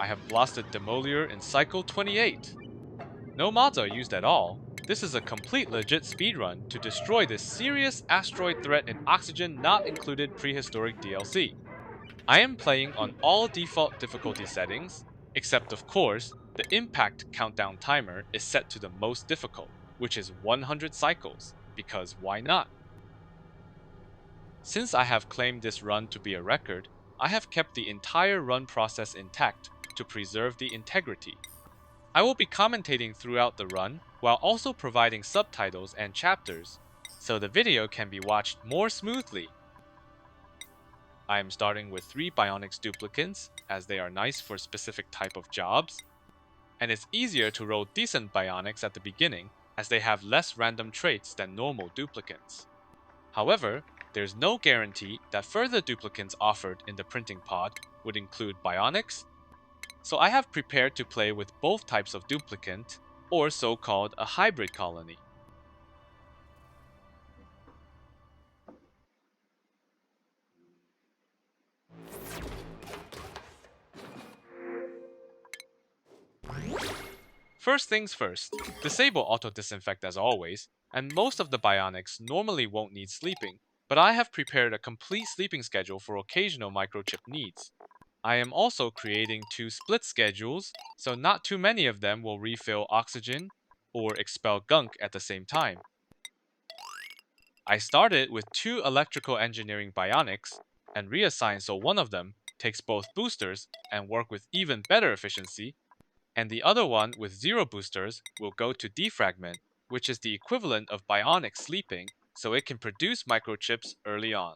I have Blasting Demolior in cycle 28. No mods are used at all. This is a complete legit speedrun to destroy this serious asteroid threat in Oxygen Not Included Prehistoric DLC. I am playing on all default difficulty settings, except of course, the impact countdown timer is set to the most difficult, which is 100 cycles, because why not? Since I have claimed this run to be a record, I have kept the entire run process intact to preserve the integrity. I will be commentating throughout the run while also providing subtitles and chapters, so the video can be watched more smoothly. I am starting with 3 Bionics Duplicants, as they are nice for specific type of jobs, and it's easier to roll decent Bionics at the beginning as they have less random traits than normal Duplicants. However, there's no guarantee that further Duplicants offered in the printing pod would include Bionics, so I have prepared to play with both types of Duplicant, or so-called a hybrid colony. First things first, disable auto-disinfect as always, and most of the Bionics normally won't need sleeping, but I have prepared a complete sleeping schedule for occasional microchip needs. I am also creating 2 split schedules, so not too many of them will refill oxygen or expel gunk at the same time. I started with 2 electrical engineering Bionics, and reassigned so one of them takes both boosters and work with even better efficiency, and the other one with 0 boosters will go to defragment, which is the equivalent of Bionic sleeping, so it can produce microchips early on.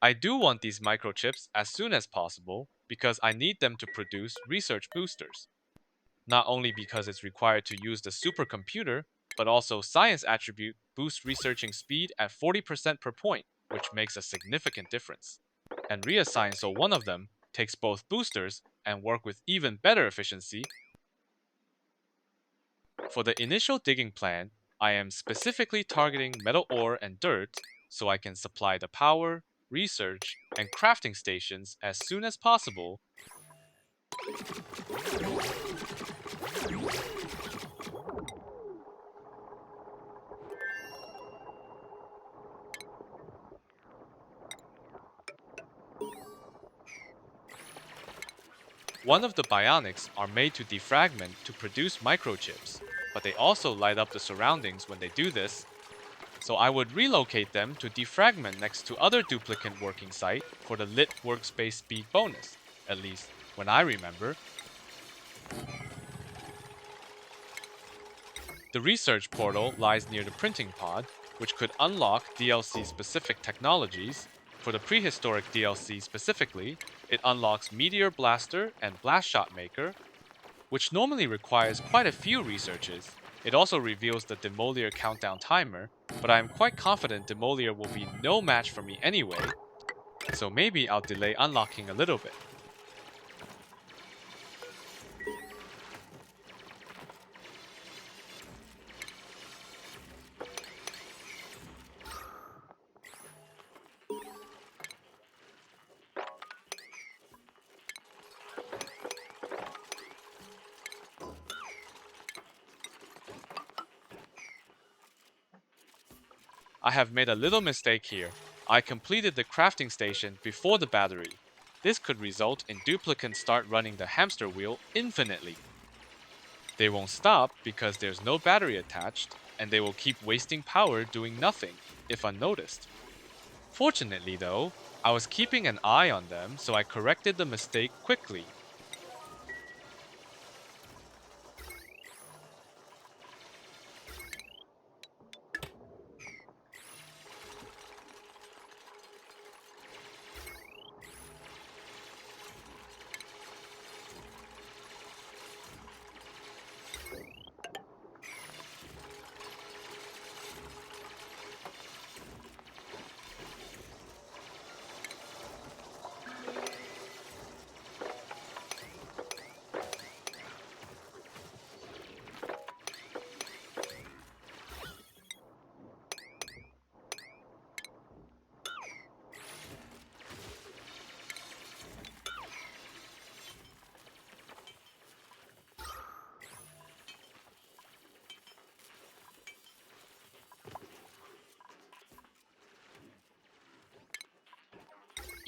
I do want these microchips as soon as possible because I need them to produce research boosters. Not only because it's required to use the supercomputer, but also science attribute boosts researching speed at 40% per point, which makes a significant difference. And reassign so one of them takes both boosters and work with even better efficiency. For the initial digging plan, I am specifically targeting metal ore and dirt so I can supply the power, research, and crafting stations as soon as possible. One of the Bionics are made to defragment to produce microchips, but they also light up the surroundings when they do this, so I would relocate them to defragment next to other duplicant working site for the lit workspace speed bonus, at least when I remember. The research portal lies near the printing pod, which could unlock DLC-specific technologies. For the Prehistoric DLC specifically, it unlocks Meteor Blaster and Blastshot Maker, which normally requires quite a few researches. It also reveals the Demolior countdown timer, but I am quite confident Demolior will be no match for me anyway, so maybe I'll delay unlocking a little bit. I have made a little mistake here. I completed the crafting station before the battery. This could result in duplicants start running the hamster wheel infinitely. They won't stop because there's no battery attached, and they will keep wasting power doing nothing, if unnoticed. Fortunately though, I was keeping an eye on them, so I corrected the mistake quickly.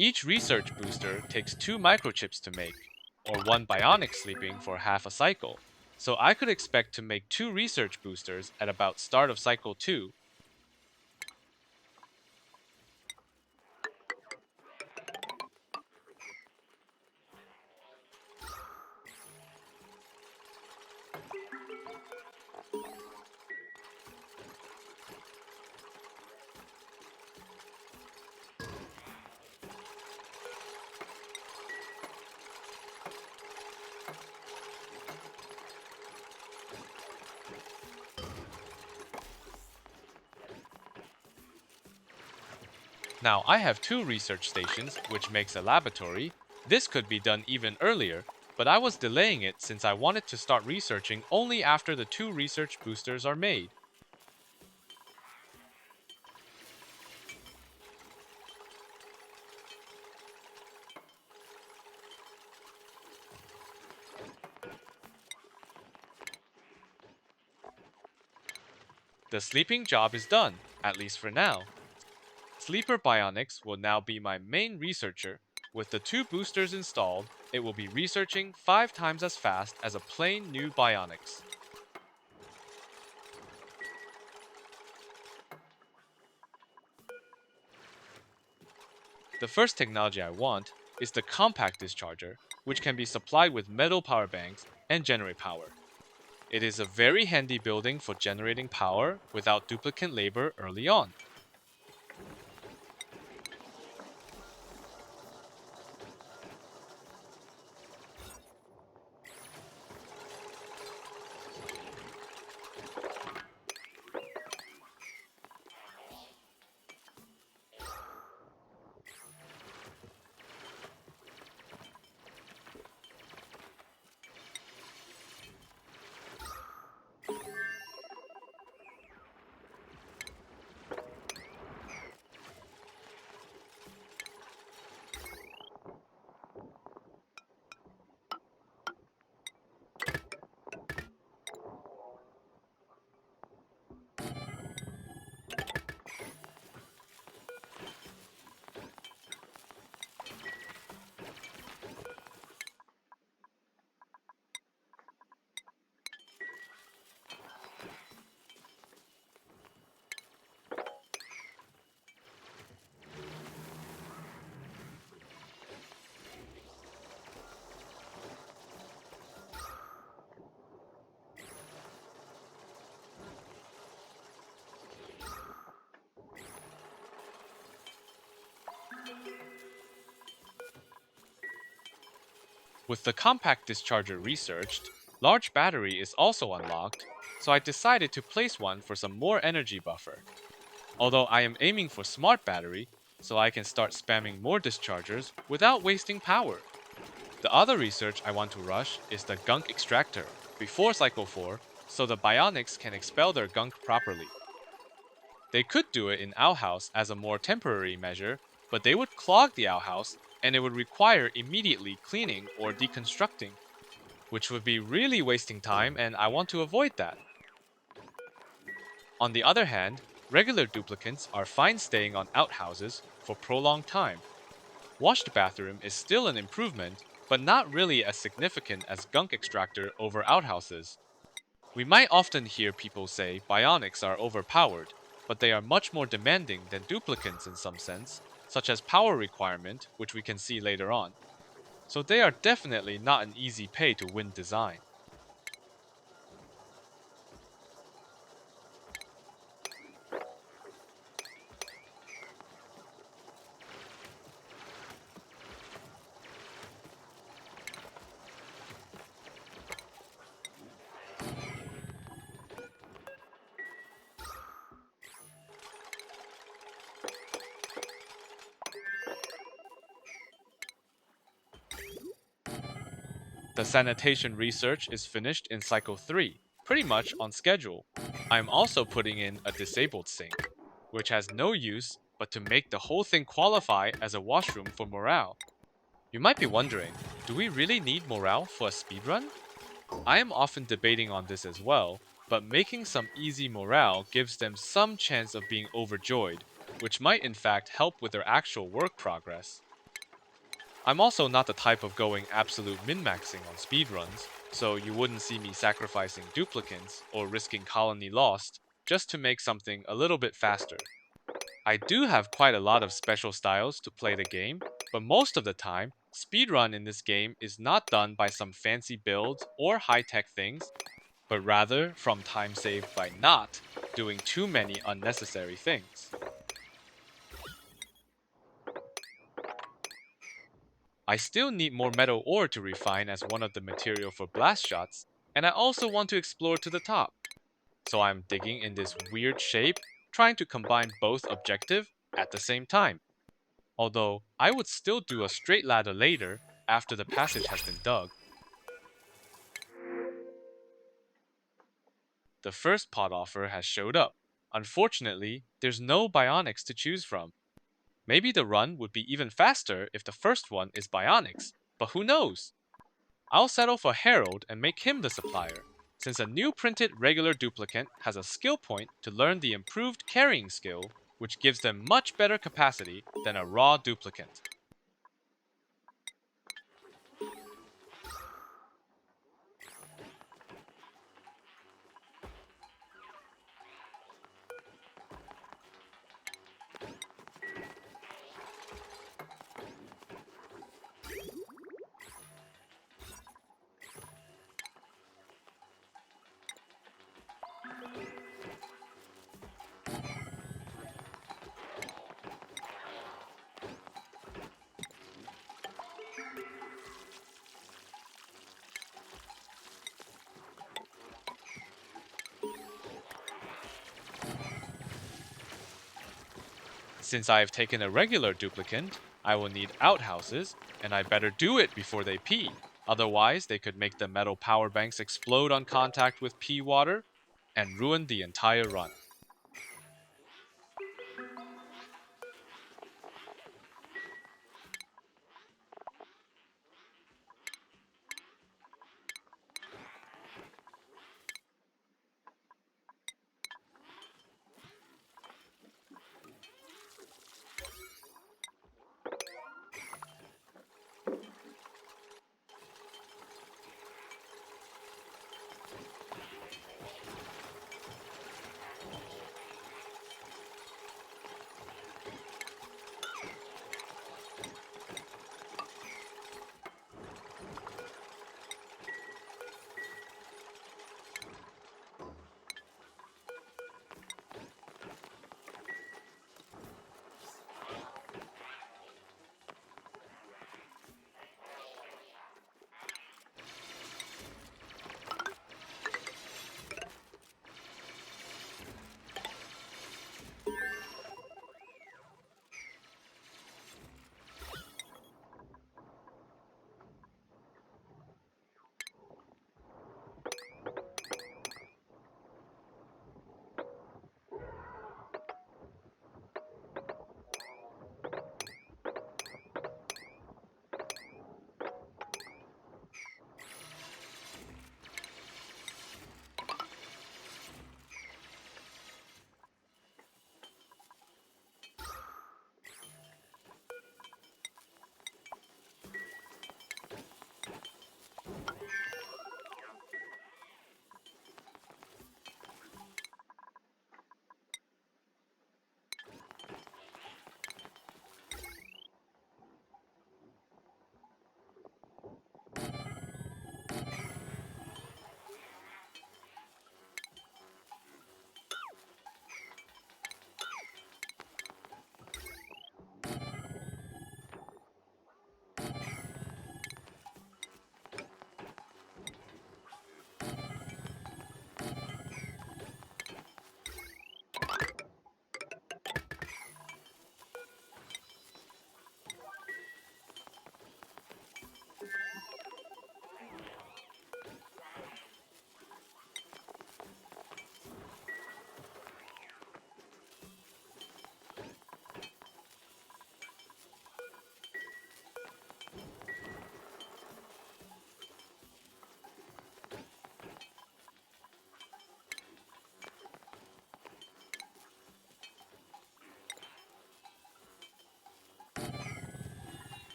Each research booster takes 2 microchips to make, or 1 bionic sleeping for half a cycle, so I could expect to make 2 research boosters at about start of cycle 2. Now I have 2 research stations, which makes a laboratory. This could be done even earlier, but I was delaying it since I wanted to start researching only after the 2 research boosters are made. The sleeping job is done, at least for now. Sleeper Bionics will now be my main researcher. With the 2 boosters installed, it will be researching 5 times as fast as a plain new Bionics. The first technology I want is the compact discharger, which can be supplied with metal power banks and generate power. It is a very handy building for generating power without duplicant labor early on. With the compact discharger researched, large battery is also unlocked, so I decided to place one for some more energy buffer. Although I am aiming for smart battery, so I can start spamming more dischargers without wasting power. The other research I want to rush is the gunk extractor before cycle 4, so the Bionics can expel their gunk properly. They could do it in outhouse as a more temporary measure, but they would clog the outhouse and it would require immediately cleaning or deconstructing, which would be really wasting time and I want to avoid that. On the other hand, regular duplicants are fine staying on outhouses for prolonged time. Washed bathroom is still an improvement, but not really as significant as gunk extractor over outhouses. We might often hear people say bionics are overpowered, but they are much more demanding than duplicants in some sense, such as power requirement, which we can see later on. So they are definitely not an easy pay to win design. The sanitation research is finished in cycle 3, pretty much on schedule. I am also putting in a disabled sink, which has no use but to make the whole thing qualify as a washroom for morale. You might be wondering, do we really need morale for a speedrun? I am often debating on this as well, but making some easy morale gives them some chance of being overjoyed, which might in fact help with their actual work progress. I'm also not the type of going absolute min-maxing on speedruns, so you wouldn't see me sacrificing duplicants or risking colony lost just to make something a little bit faster. I do have quite a lot of special styles to play the game, but most of the time, speedrun in this game is not done by some fancy builds or high-tech things, but rather from time saved by not doing too many unnecessary things. I still need more metal ore to refine as one of the material for blast shots, and I also want to explore to the top. So I'm digging in this weird shape, trying to combine both objective at the same time. Although I would still do a straight ladder later after the passage has been dug. The first pod offer has showed up. Unfortunately, there's no Bionics to choose from. Maybe the run would be even faster if the first one is Bionics, but who knows? I'll settle for Harold and make him the supplier, since a new printed regular duplicant has a skill point to learn the improved carrying skill, which gives them much better capacity than a raw duplicant. Since I have taken a regular duplicant, I will need outhouses, and I better do it before they pee. Otherwise, they could make the metal power banks explode on contact with pea water and ruin the entire run.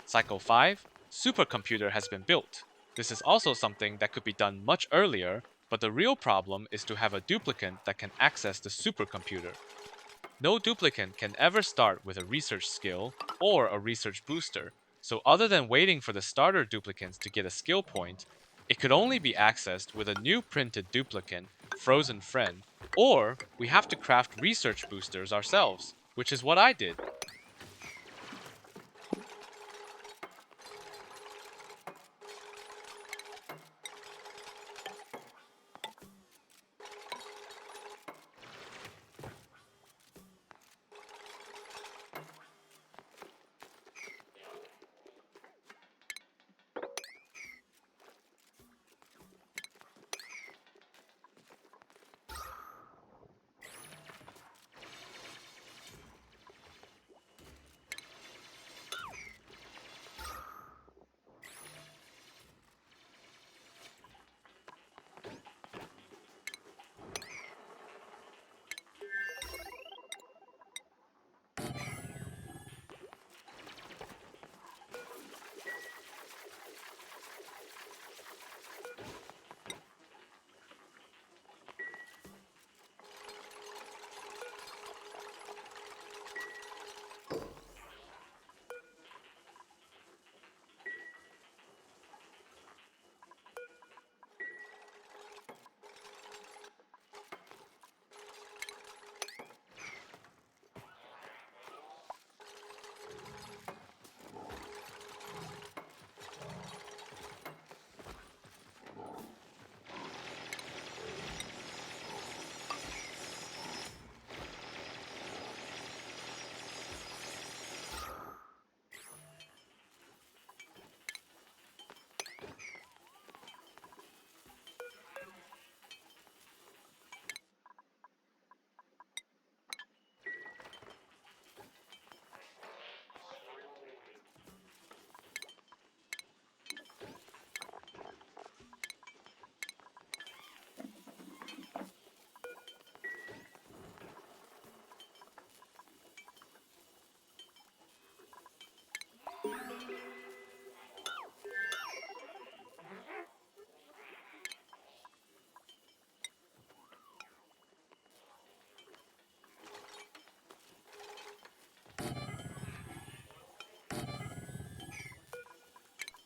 Cycle 5, supercomputer has been built. This is also something that could be done much earlier, but the real problem is to have a duplicant that can access the supercomputer. No duplicant can ever start with a research skill or a research booster, so other than waiting for the starter duplicants to get a skill point, it could only be accessed with a new printed duplicant, Frozen Friend, or we have to craft research boosters ourselves, which is what I did.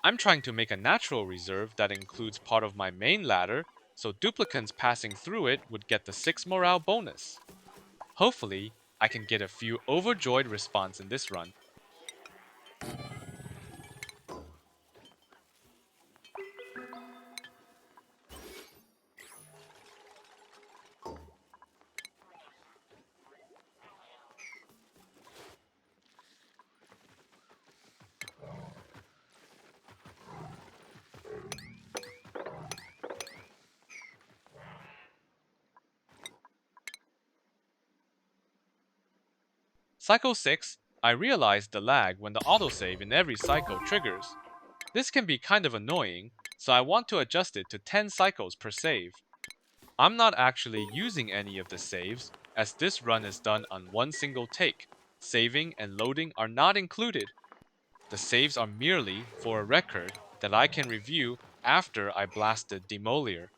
I'm trying to make a natural reserve that includes part of my main ladder, so duplicants passing through it would get the 6 morale bonus. Hopefully, I can get a few overjoyed response in this run. Cycle 6, I realized the lag when the autosave in every cycle triggers. This can be kind of annoying, so I want to adjust it to 10 cycles per save. I'm not actually using any of the saves, as this run is done on one single take. Saving and loading are not included. The saves are merely for a record that I can review after I blasted Demolior.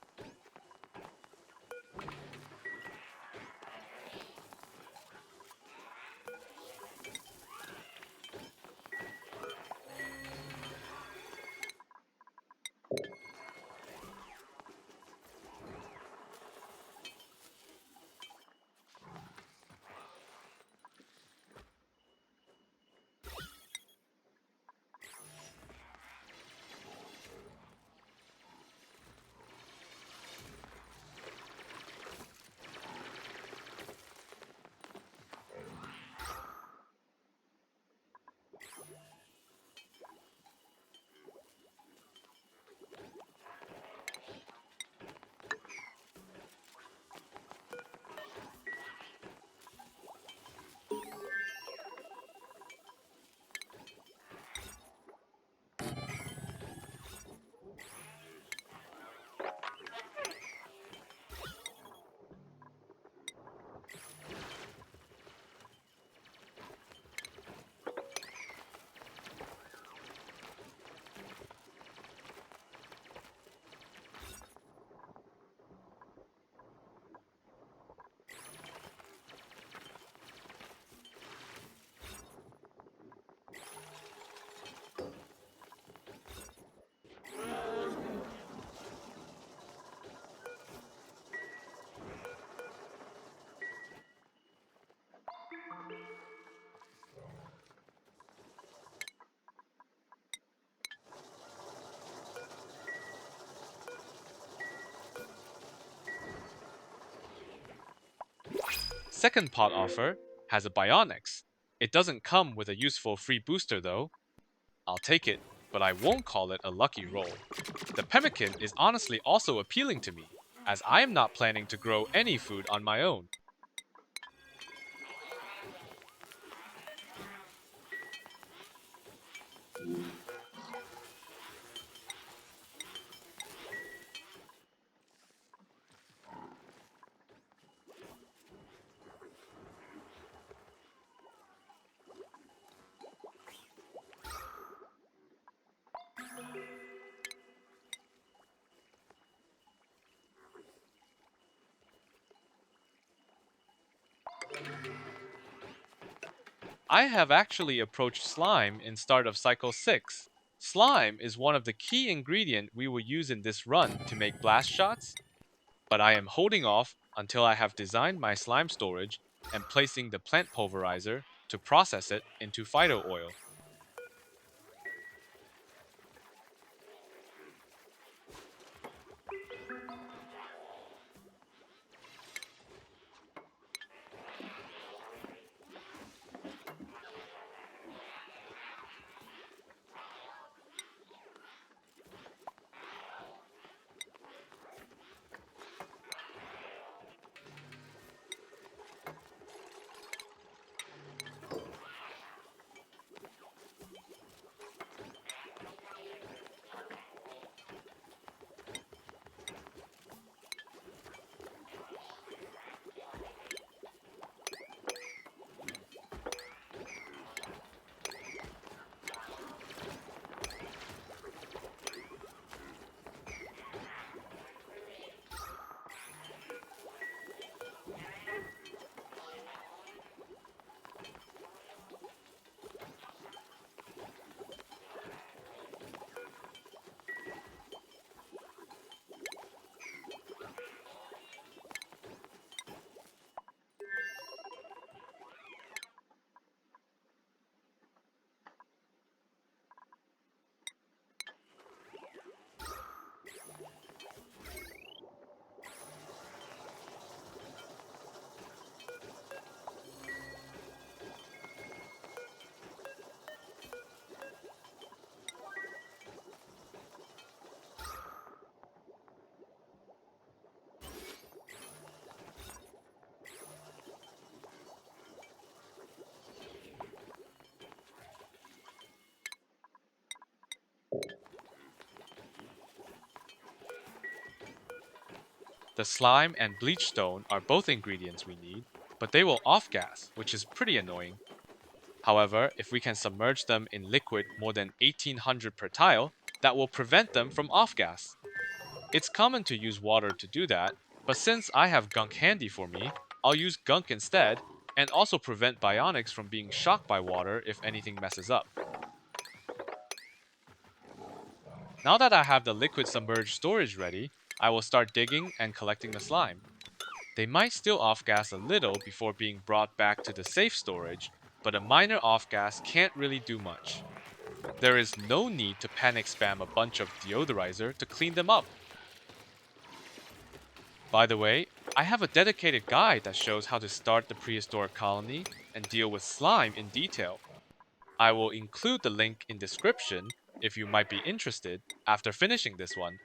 second pot offer has a Bionics. It doesn't come with a useful free booster though. I'll take it, but I won't call it a lucky roll. The pemmican is honestly also appealing to me, as I am not planning to grow any food on my own. I have actually approached slime in start of cycle 6. Slime is one of the key ingredient we will use in this run to make blast shots, but I am holding off until I have designed my slime storage and placing the plant pulverizer to process it into phyto oil. The slime and bleach stone are both ingredients we need, but they will off-gas, which is pretty annoying. However, if we can submerge them in liquid more than 1800 per tile, that will prevent them from off-gas. It's common to use water to do that, but since I have gunk handy for me, I'll use gunk instead, and also prevent Bionics from being shocked by water if anything messes up. Now that I have the liquid submerged storage ready, I will start digging and collecting the slime. They might still off-gas a little before being brought back to the safe storage, but a minor off-gas can't really do much. There is no need to panic spam a bunch of deodorizer to clean them up. By the way, I have a dedicated guide that shows how to start the prehistoric colony and deal with slime in detail. I will include the link in description if you might be interested after finishing this one.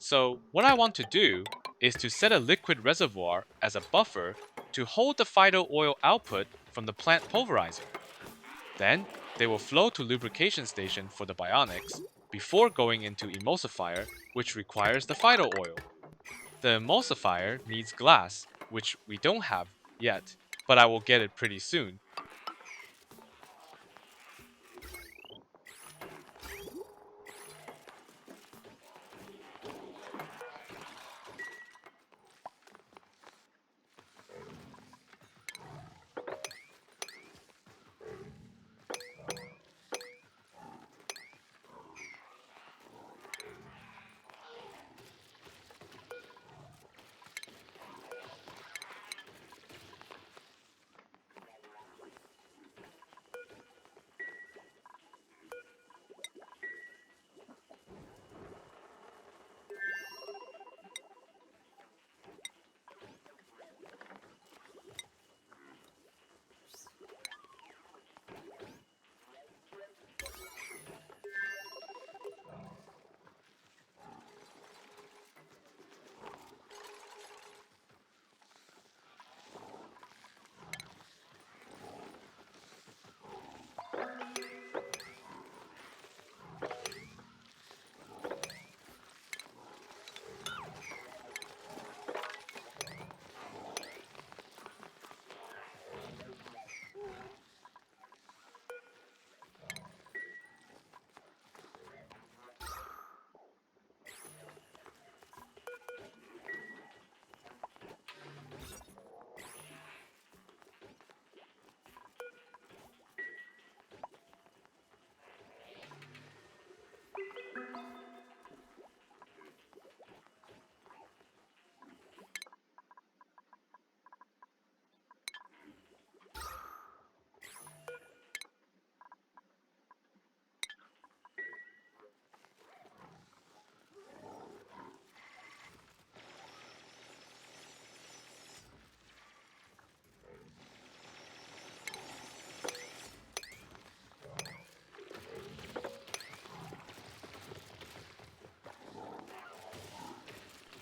So what I want to do is to set a liquid reservoir as a buffer to hold the phyto oil output from the plant pulverizer. Then they will flow to lubrication station for the Bionics before going into Emulsifier, which requires the phyto oil. The Emulsifier needs glass, which we don't have yet, but I will get it pretty soon.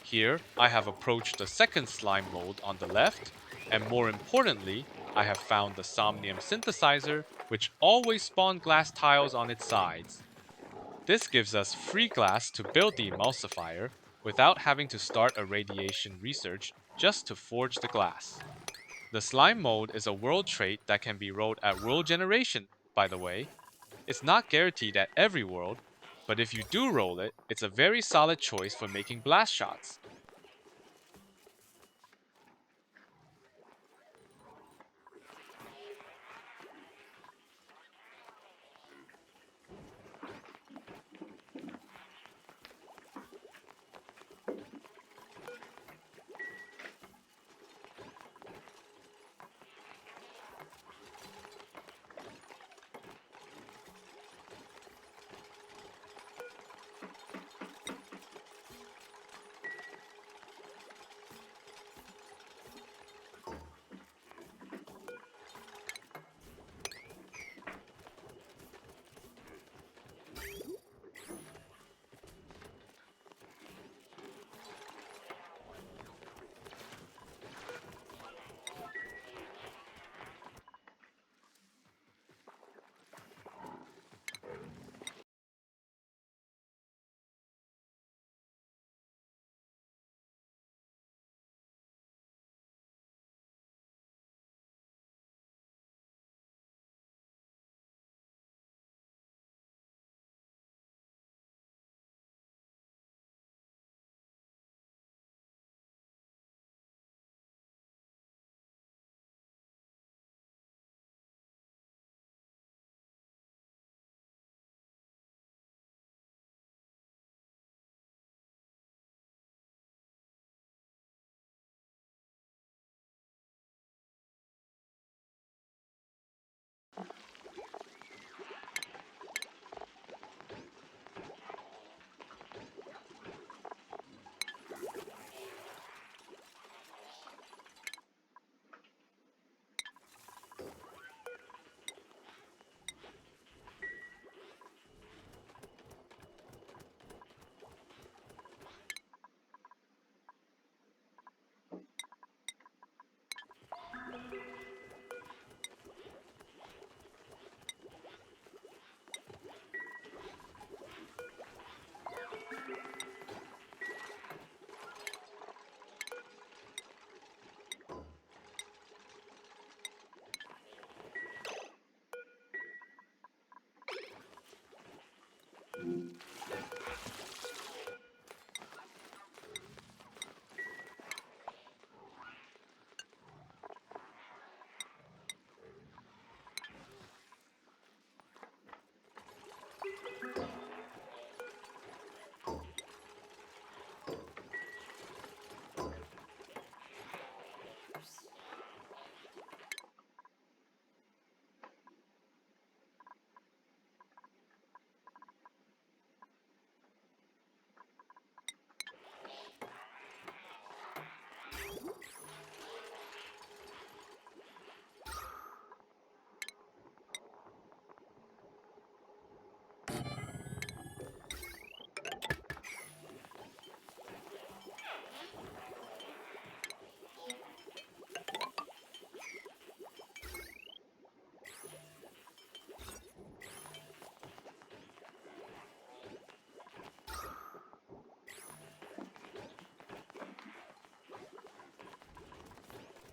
Here, I have approached the second slime mold on the left, and more importantly, I have found the somnium synthesizer, which always spawns glass tiles on its sides. This gives us free glass to build the emulsifier without having to start a radiation research just to forge the glass. The slime mold is a world trait that can be rolled at world generation, by the way. It's not guaranteed at every world, but if you do roll it, it's a very solid choice for making blast shots.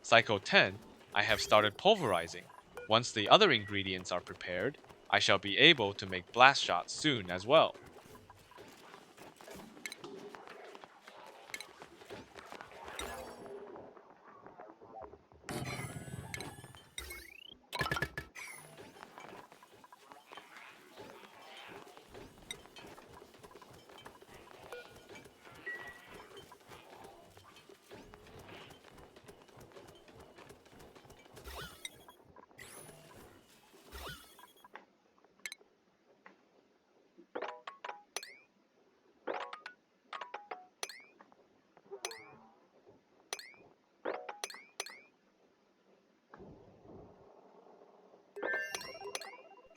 Cycle 10, I have started pulverizing. Once the other ingredients are prepared, I shall be able to make Blastshot soon as well.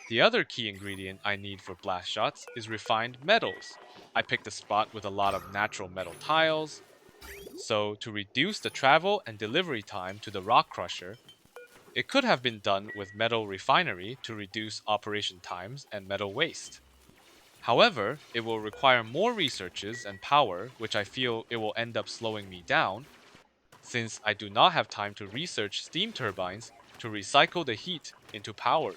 The other key ingredient I need for blast shots is refined metals. I picked a spot with a lot of natural metal tiles, so to reduce the travel and delivery time to the rock crusher, it could have been done with metal refinery to reduce operation times and metal waste. However, it will require more researches and power, which I feel it will end up slowing me down, since I do not have time to research steam turbines to recycle the heat into power.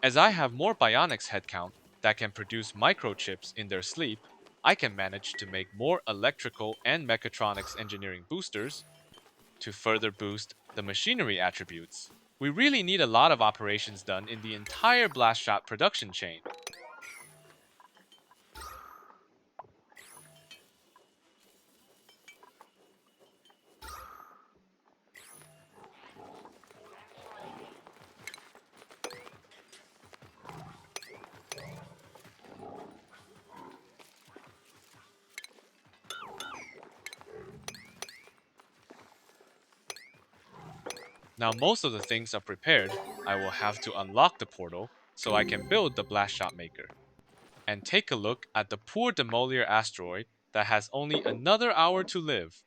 As I have more Bionics headcount that can produce microchips in their sleep, I can manage to make more electrical and mechatronics engineering boosters to further boost the machinery attributes. We really need a lot of operations done in the entire Blastshot production chain. Now most of the things are prepared, I will have to unlock the portal so I can build the Blastshot maker. And take a look at the poor Demolior asteroid that has only another hour to live.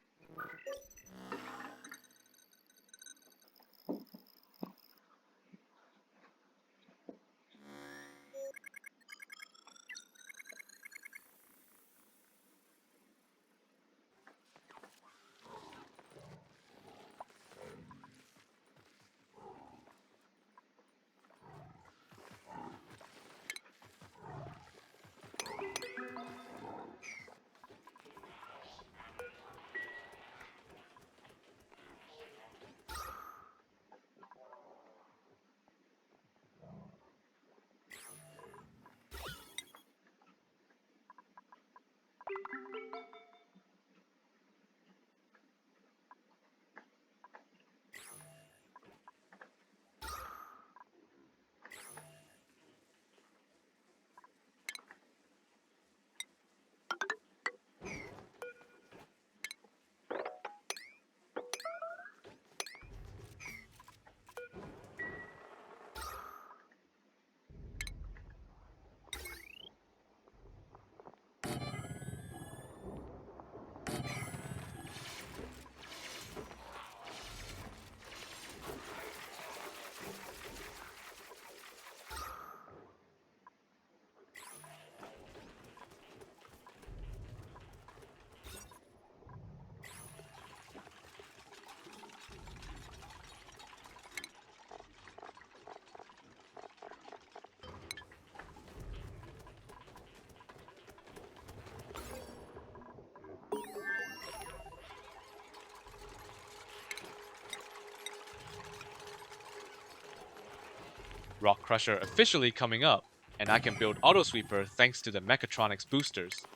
Rock Crusher officially coming up, and I can build Autosweeper thanks to the Mechatronics boosters.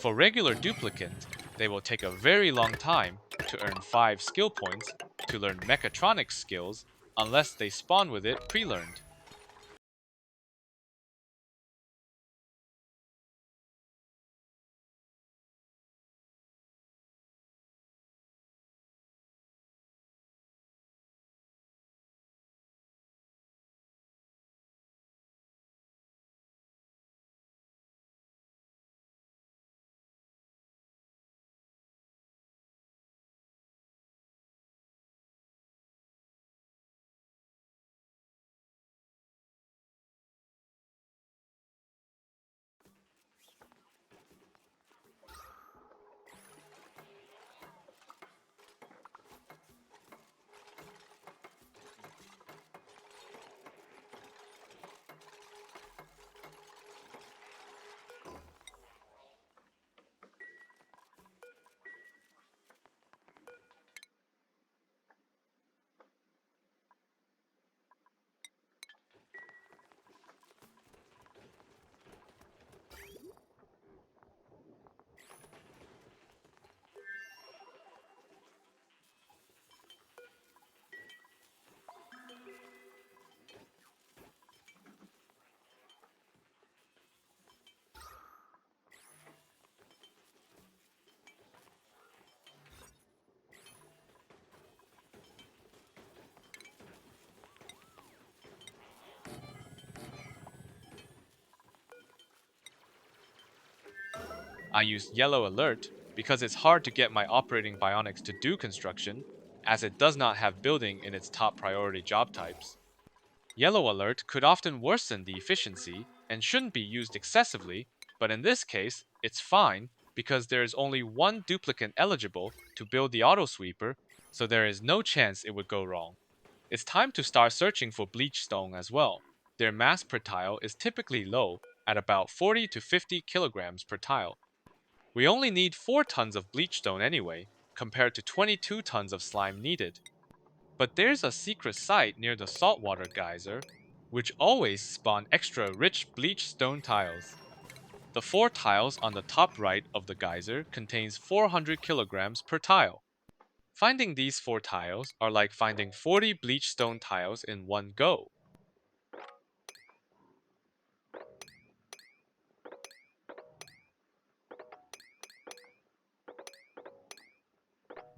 For regular Duplicant, they will take a very long time to earn 5 skill points to learn Mechatronics skills unless they spawn with it pre-learned. I used Yellow Alert because it's hard to get my operating Bionics to do construction, as it does not have building in its top priority job types. Yellow Alert could often worsen the efficiency and shouldn't be used excessively, but in this case, it's fine because there is only one duplicant eligible to build the auto sweeper, so there is no chance it would go wrong. It's time to start searching for Bleach Stone as well. Their mass per tile is typically low, at about 40 to 50 kilograms per tile. We only need 4 tons of Bleach Stone anyway, compared to 22 tons of slime needed. But there's a secret site near the saltwater geyser, which always spawn extra rich Bleach Stone tiles. The 4 tiles on the top right of the geyser contains 400 kilograms per tile. Finding these 4 tiles are like finding 40 Bleach Stone tiles in one go.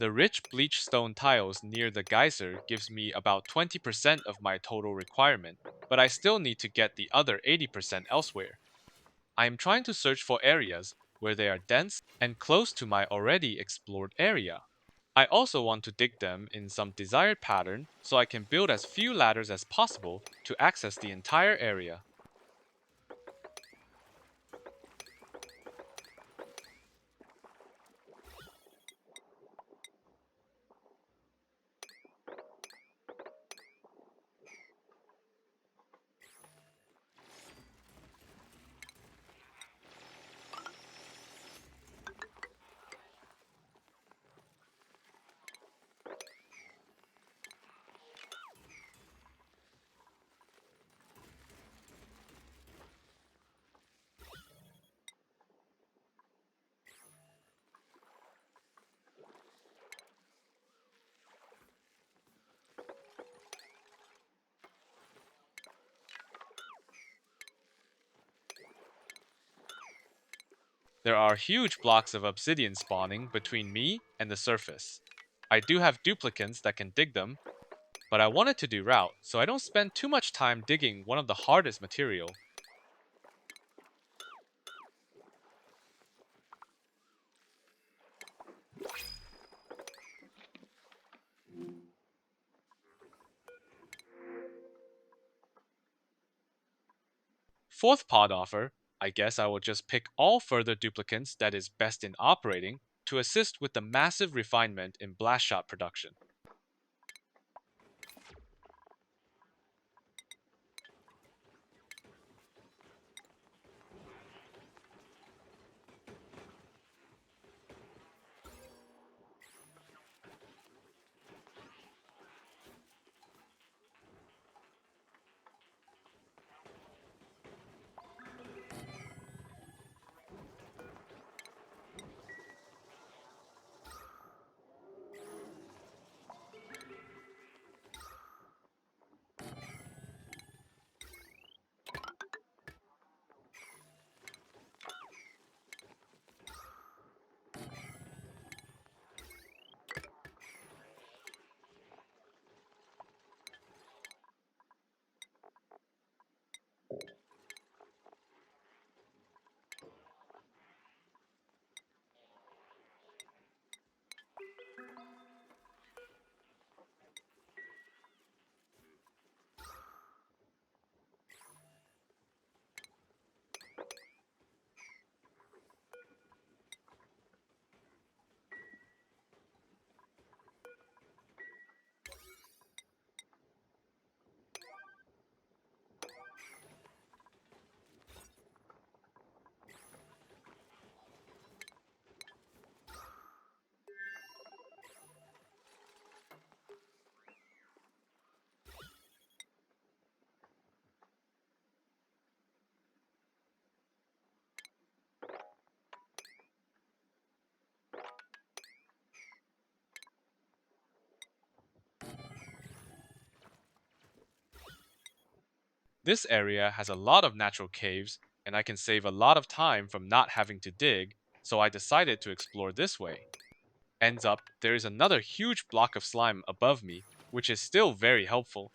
The rich bleach stone tiles near the geyser gives me about 20% of my total requirement, but I still need to get the other 80% elsewhere. I am trying to search for areas where they are dense and close to my already explored area. I also want to dig them in some desired pattern so I can build as few ladders as possible to access the entire area. There are huge blocks of obsidian spawning between me and the surface. I do have duplicants that can dig them, but I wanted to do route so I don't spend too much time digging one of the hardest material. Fourth pod offer, I guess I will just pick all further duplicants that is best in operating to assist with the massive refinement in Blastshot production. This area has a lot of natural caves, and I can save a lot of time from not having to dig, so I decided to explore this way. Ends up, there is another huge block of slime above me, which is still very helpful.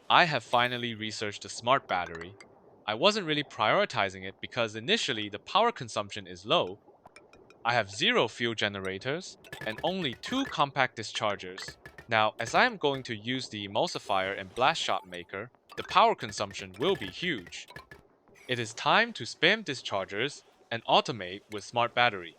I have finally researched a smart battery. I wasn't really prioritizing it because initially the power consumption is low. I have 0 fuel generators and only 2 compact dischargers. Now, as I am going to use the Emulsifier and Blastshot maker, the power consumption will be huge. It is time to spam dischargers and automate with smart battery.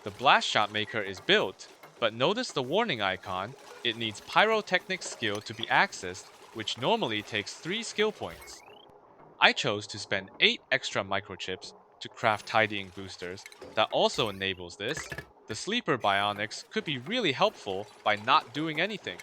The Blastshot maker is built, but notice the warning icon. It needs pyrotechnic skill to be accessed, which normally takes 3 skill points. I chose to spend 8 extra microchips to craft tidying boosters that also enables this. The sleeper Bionics could be really helpful by not doing anything.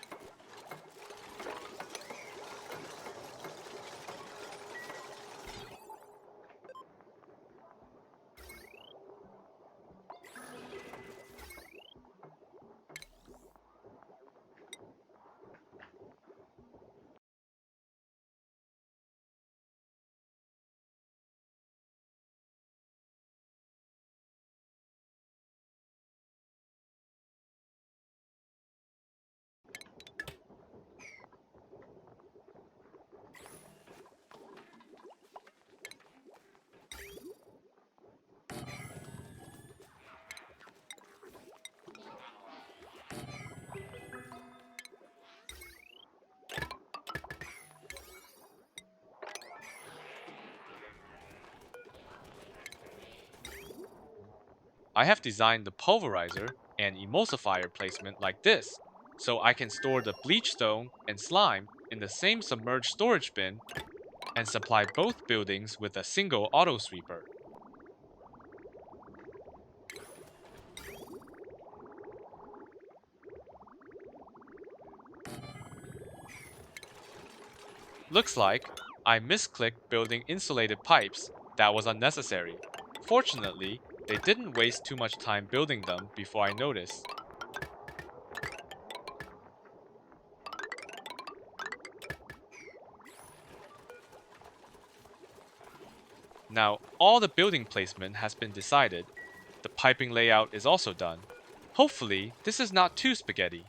I have designed the Pulverizer and Emulsifier placement like this, so I can store the Bleach Stone and Slime in the same submerged storage bin and supply both buildings with a single auto sweeper. Looks like I misclicked building insulated pipes. That was unnecessary. Fortunately, they didn't waste too much time building them before I noticed. Now, all the building placement has been decided. The piping layout is also done. Hopefully, this is not too spaghetti.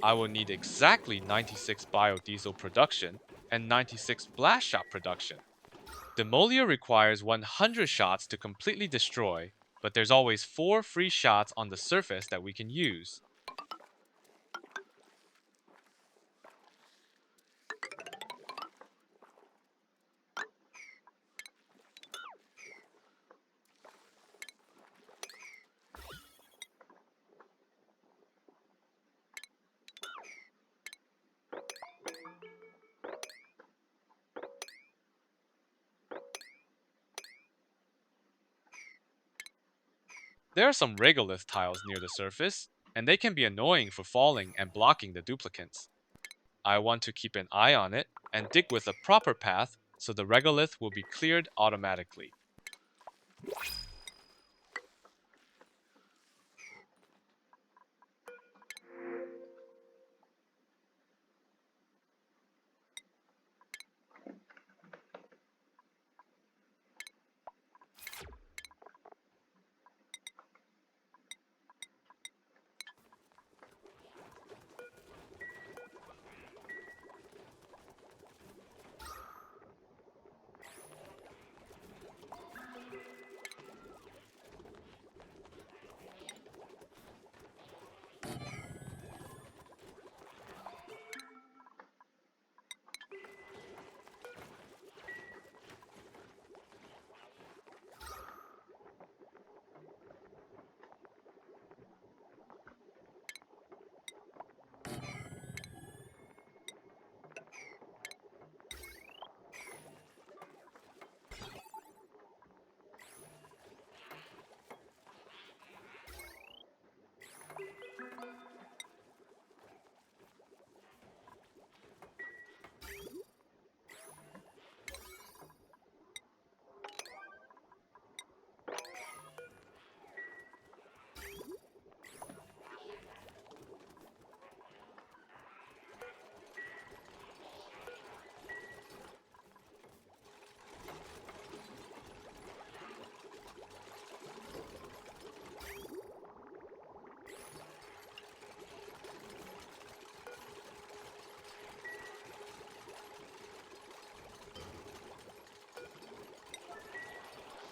I will need exactly 96 biodiesel production and 96 Blastshot production. Demolior requires 100 shots to completely destroy, but there's always 4 free shots on the surface that we can use. There are some regolith tiles near the surface, and they can be annoying for falling and blocking the duplicants. I want to keep an eye on it and dig with a proper path so the regolith will be cleared automatically.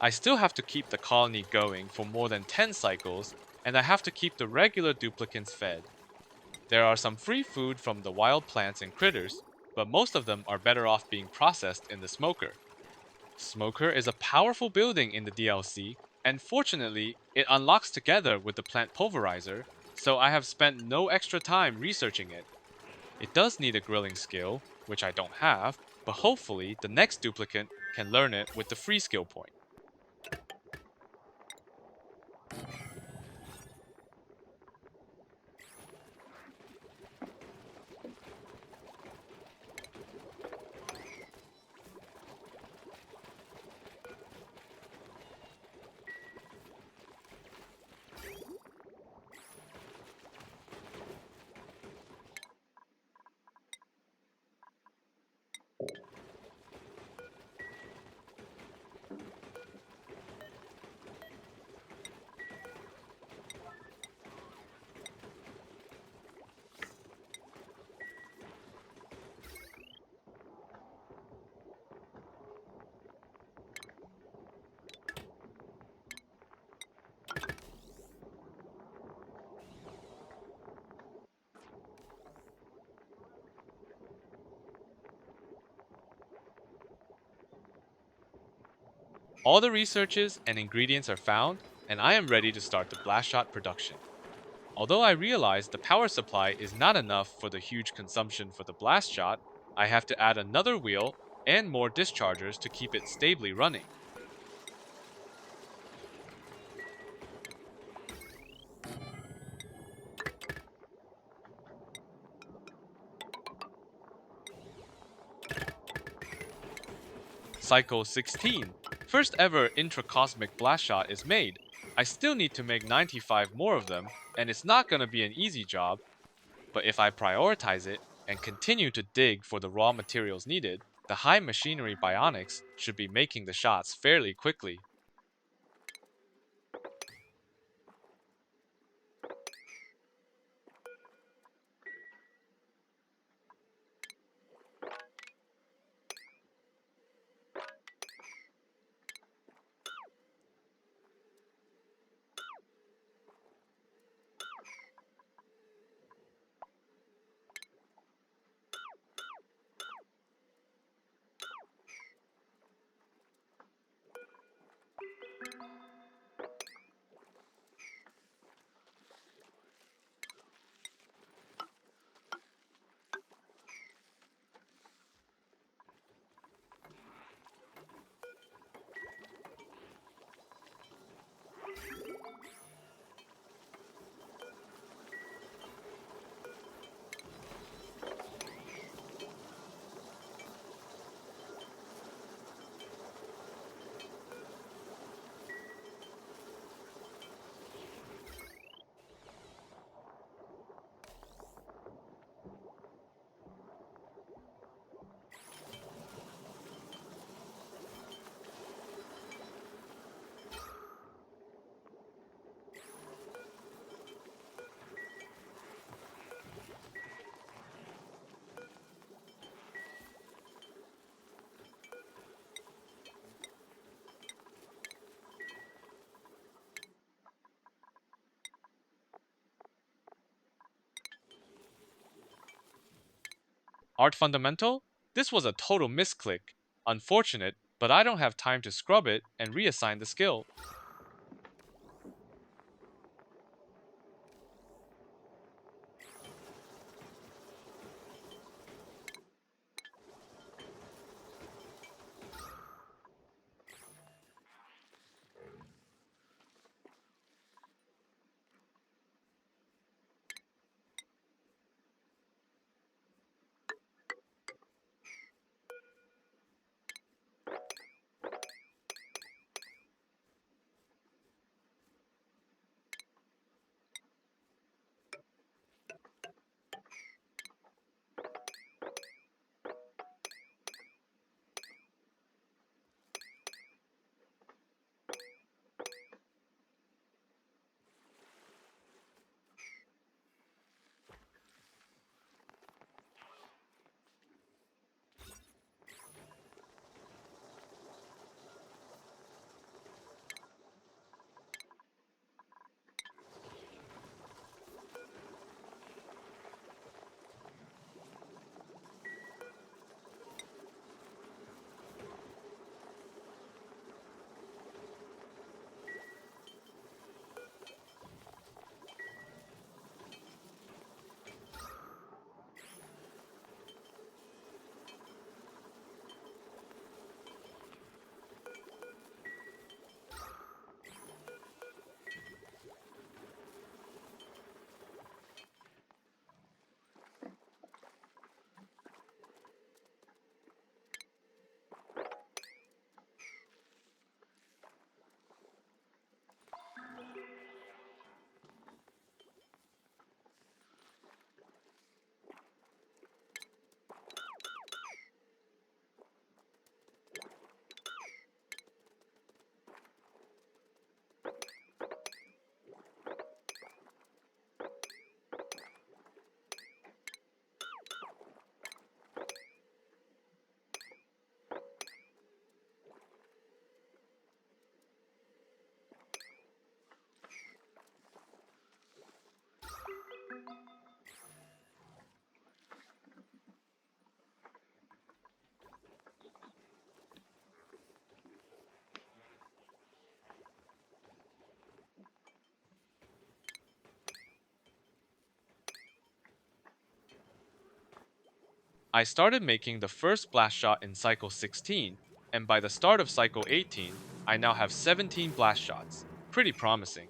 I still have to keep the colony going for more than 10 cycles, and I have to keep the regular duplicants fed. There are some free food from the wild plants and critters, but most of them are better off being processed in the smoker. Smoker is a powerful building in the DLC, and fortunately, it unlocks together with the plant Pulverizer, so I have spent no extra time researching it. It does need a grilling skill, which I don't have, but hopefully the next duplicant can learn it with the free skill point. All the researches and ingredients are found, and I am ready to start the Blastshot production. Although I realize the power supply is not enough for the huge consumption for the Blastshot, I have to add another wheel and more dischargers to keep it stably running. Cycle 16. First ever intracosmic Blastshot is made. I still need to make 95 more of them, and it's not gonna be an easy job, but if I prioritize it and continue to dig for the raw materials needed, the high machinery Bionics should be making the shots fairly quickly. Art Fundamental? This was a total misclick. Unfortunate, but I don't have time to scrub it and reassign the skill. I started making the first Blastshot in cycle 16, and by the start of cycle 18, I now have 17 Blastshots. Pretty promising.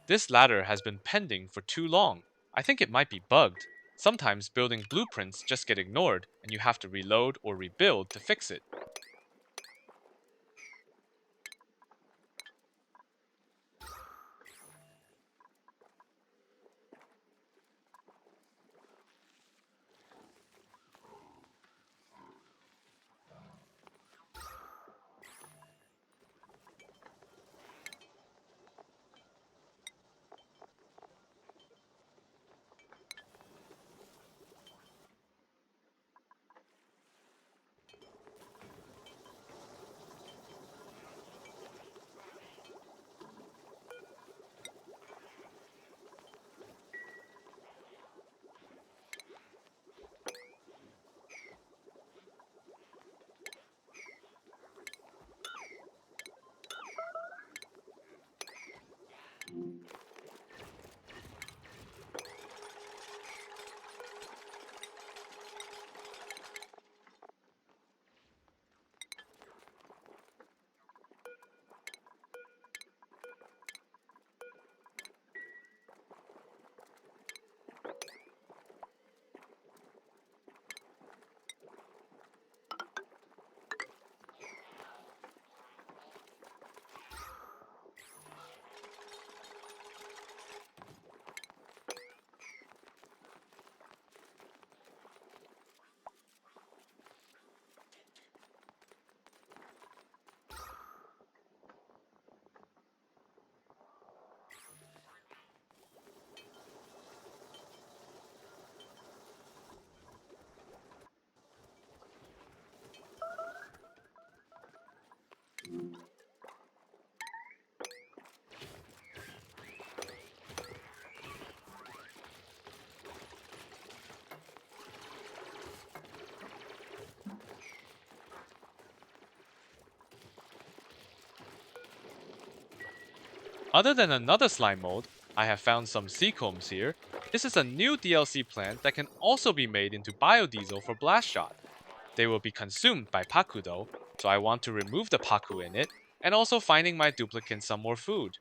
This ladder has been pending for too long. I think it might be bugged. Sometimes building blueprints just get ignored and you have to reload or rebuild to fix it. Other than another slime mold, I have found some Seakombs here. This is a new DLC plant that can also be made into Biodiesel for Blastshot. They will be consumed by Paku though, so I want to remove the Paku in it, and also finding my duplicant some more food.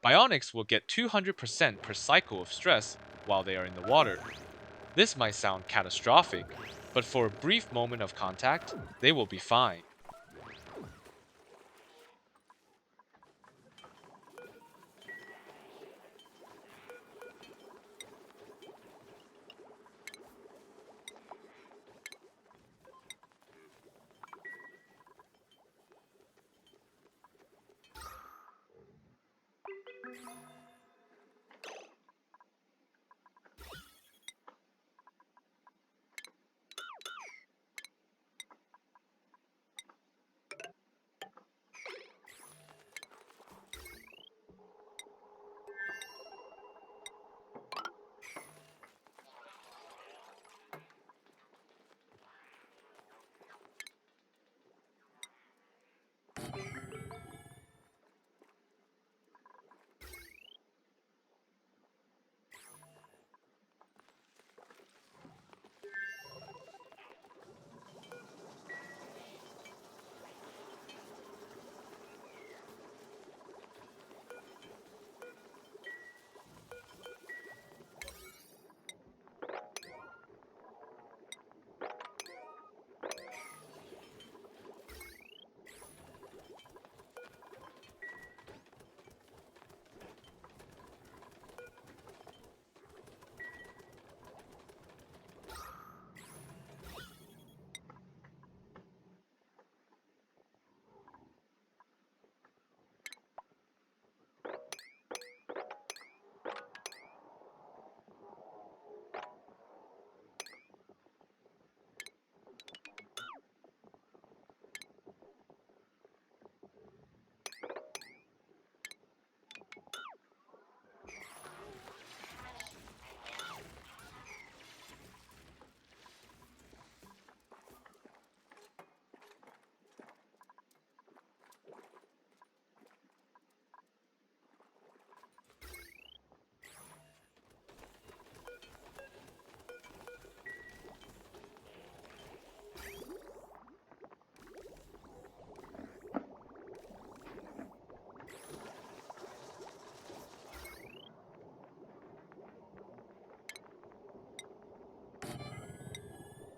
Bionics will get 200% per cycle of stress while they are in the water. This might sound catastrophic, but for a brief moment of contact, they will be fine.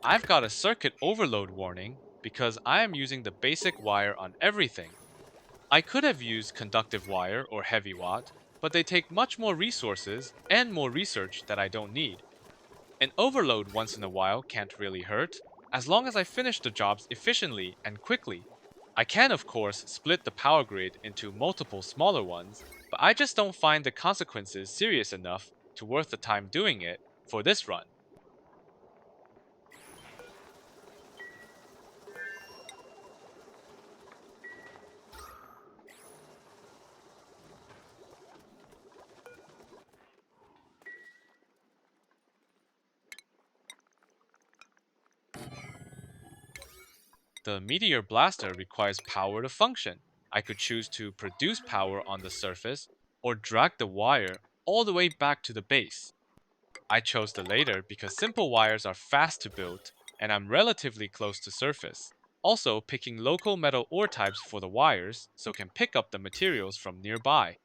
I've got a circuit overload warning because I am using the basic wire on everything. I could have used conductive wire or heavy watt, but they take much more resources and more research that I don't need. An overload once in a while can't really hurt, as long as I finish the jobs efficiently and quickly. I can, of course, split the power grid into multiple smaller ones, but I just don't find the consequences serious enough to worth the time doing it for this run. The Meteor Blaster requires power to function. I could choose to produce power on the surface or drag the wire all the way back to the base. I chose the latter because simple wires are fast to build and I'm relatively close to surface. Also, picking local metal ore types for the wires so can pick up the materials from nearby.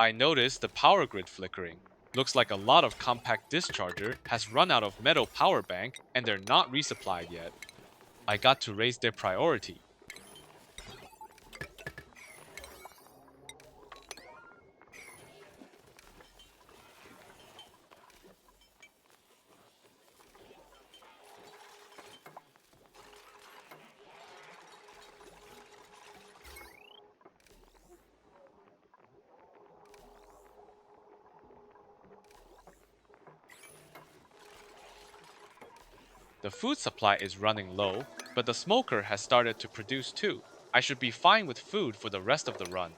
I noticed the power grid flickering. Looks like a lot of compact discharger has run out of metal power bank and they're not resupplied yet. I got to raise their priority. The food supply is running low, but the smoker has started to produce too. I should be fine with food for the rest of the run.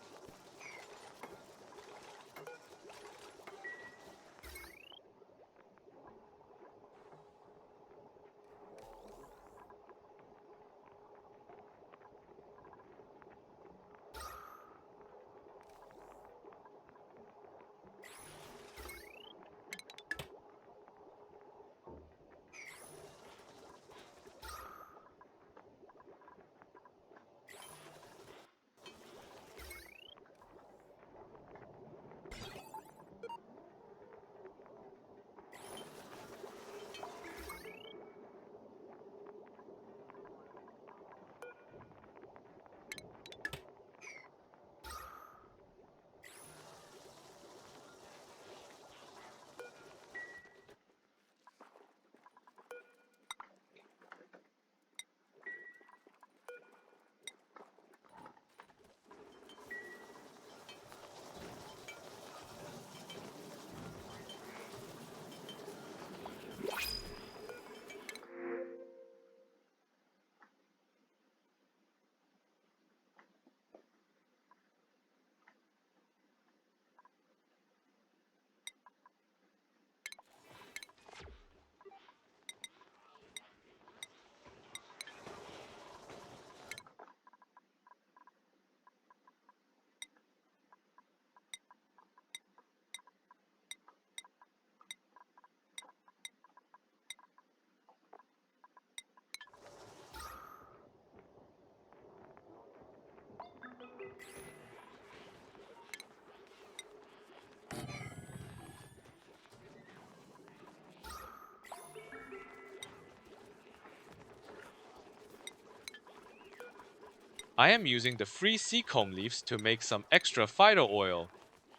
I am using the free Seacomb leaves to make some extra phyto oil.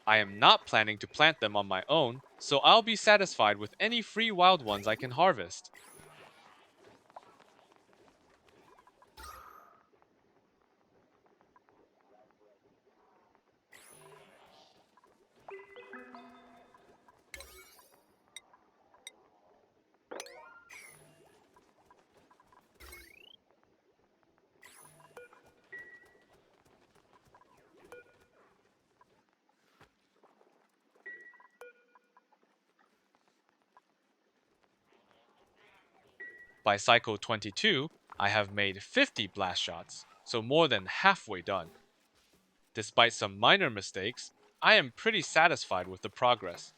I am not planning to plant them on my own, so I'll be satisfied with any free wild ones I can harvest. By cycle 22, I have made 50 blast shots, so more than halfway done. Despite some minor mistakes, I am pretty satisfied with the progress.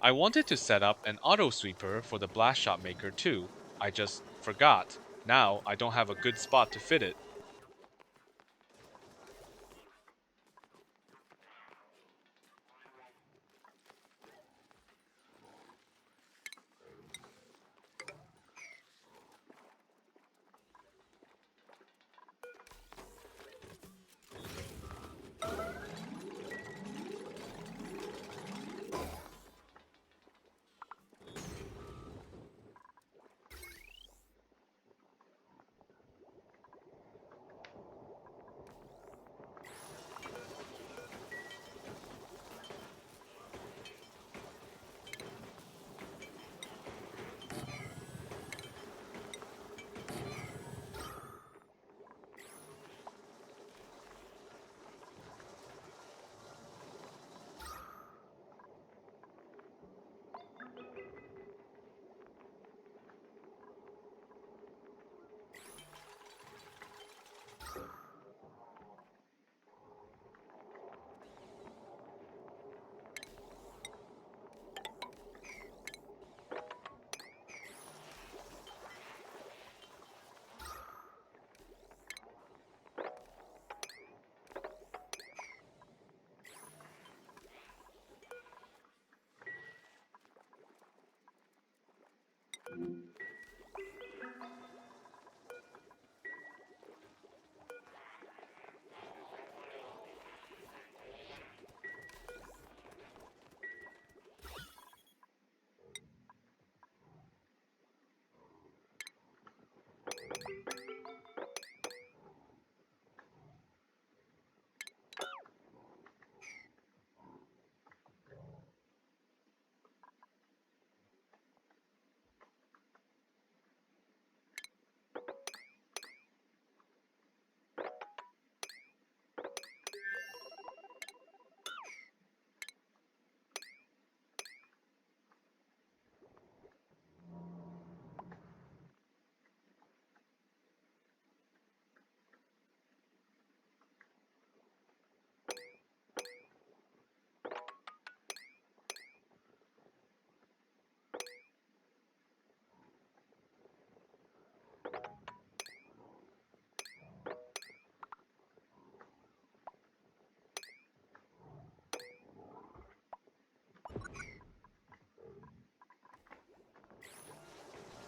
I wanted to set up an auto sweeper for the blast shot maker too. I just forgot. Now I don't have a good spot to fit it.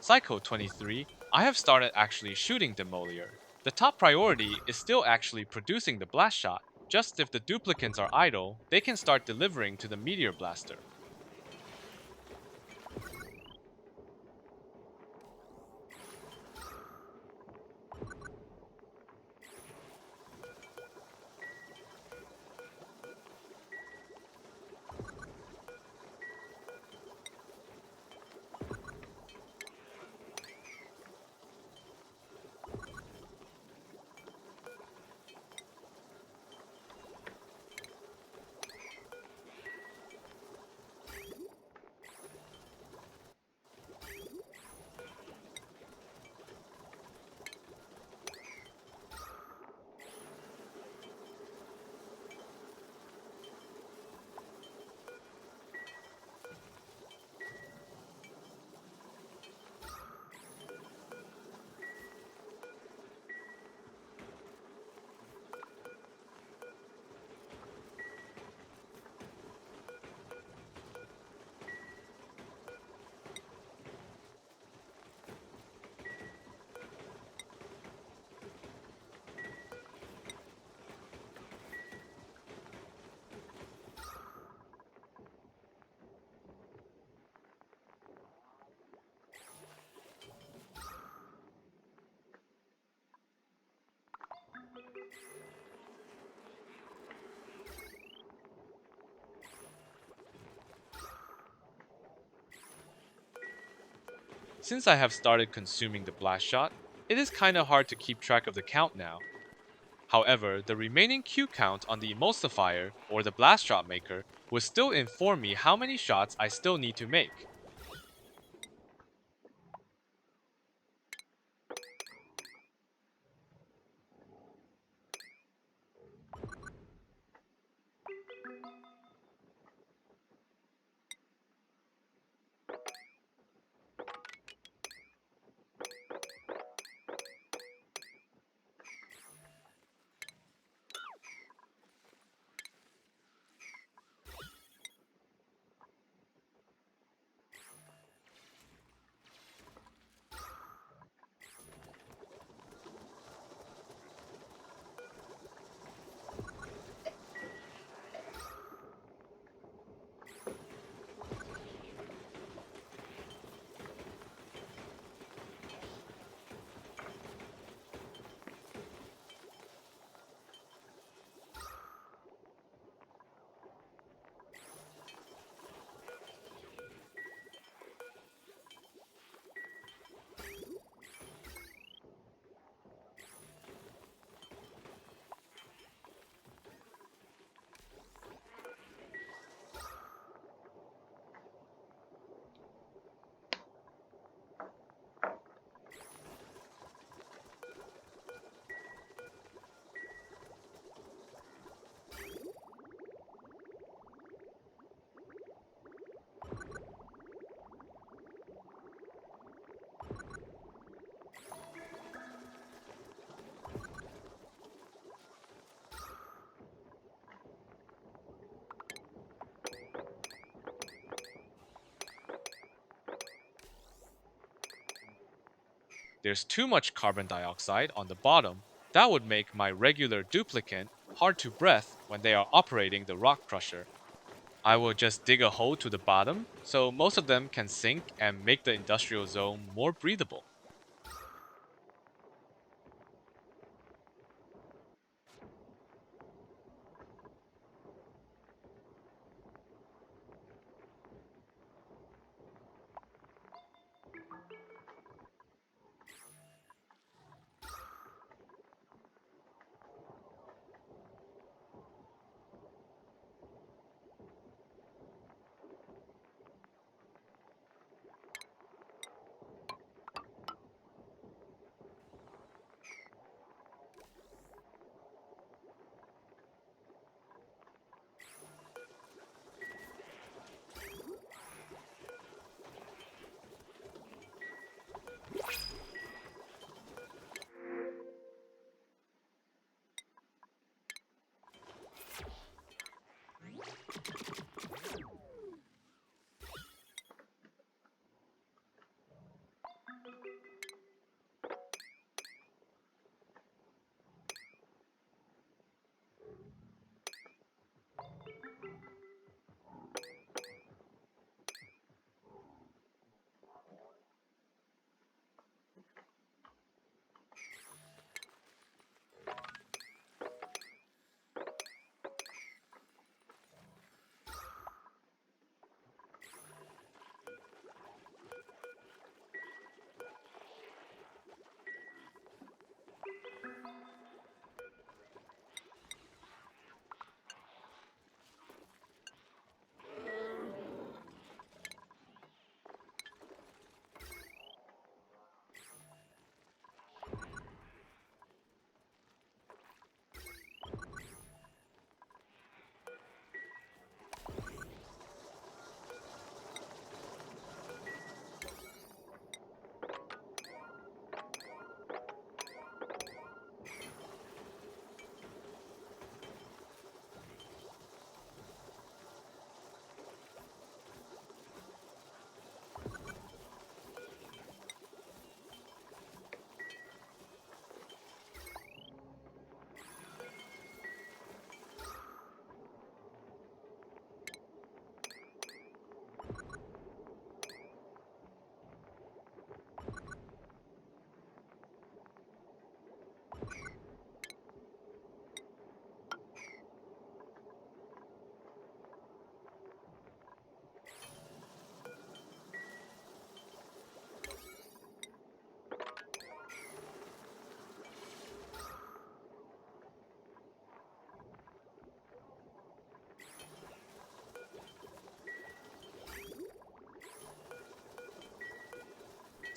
Cycle 23, I have started actually shooting Demolior. The top priority is still actually producing the blast shot. Just if the duplicants are idle, they can start delivering to the Meteor Blaster. Since I have started consuming the Blastshot, it is kinda hard to keep track of the count now. However, the remaining Q count on the Emulsifier or the Blastshot maker will still inform me how many shots I still need to make. There's too much carbon dioxide on the bottom that would make my regular duplicant hard to breathe when they are operating the rock crusher. I will just dig a hole to the bottom so most of them can sink and make the industrial zone more breathable.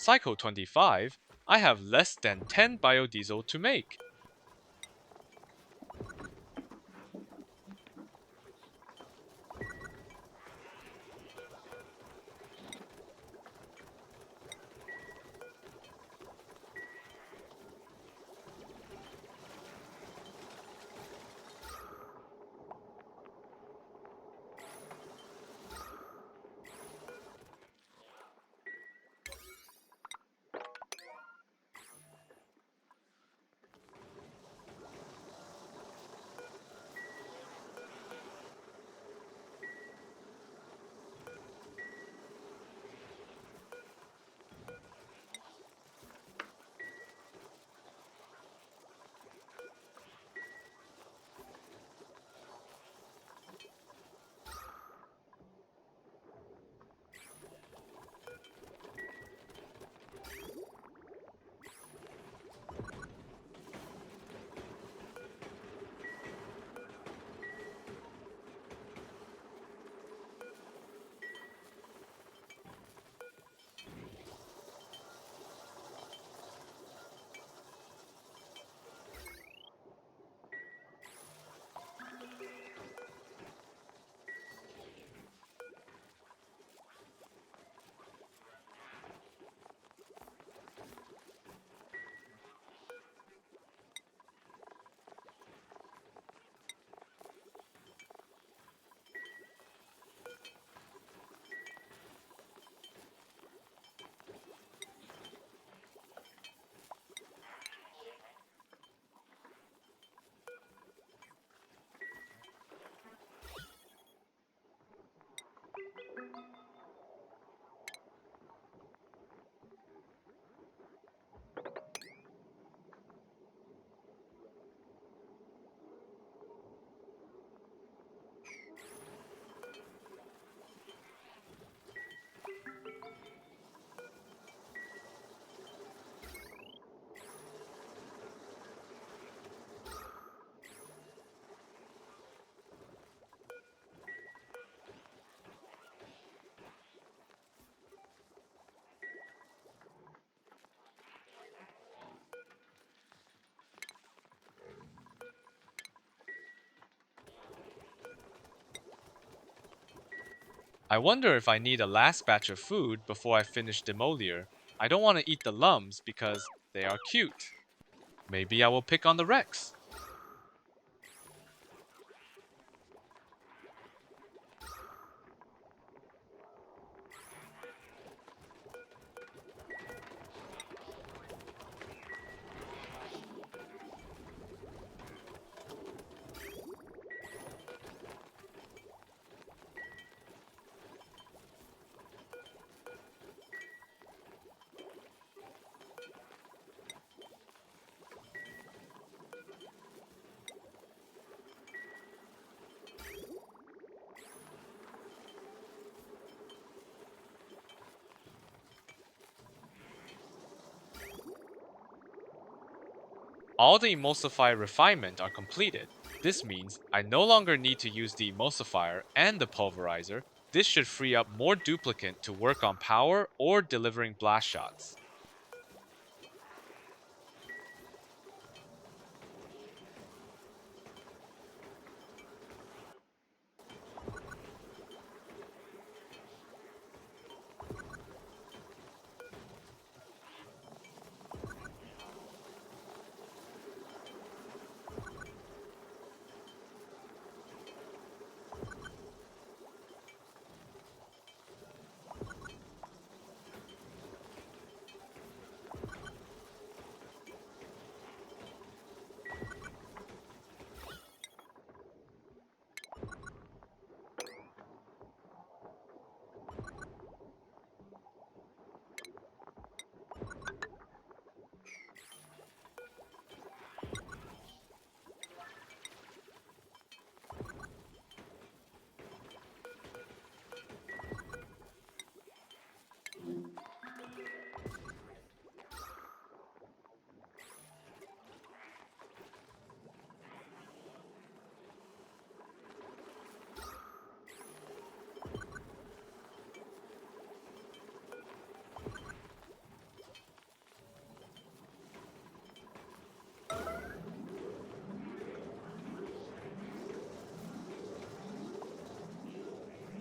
cycle 25, I have less than 10 biodiesel to make. I wonder if I need a last batch of food before I finish Demolior. I don't want to eat the lums because they are cute. Maybe I will pick on the Rex. All the Emulsifier refinement are completed. This means I no longer need to use the Emulsifier and the Pulverizer. This should free up more Duplicant to work on power or delivering blast shots.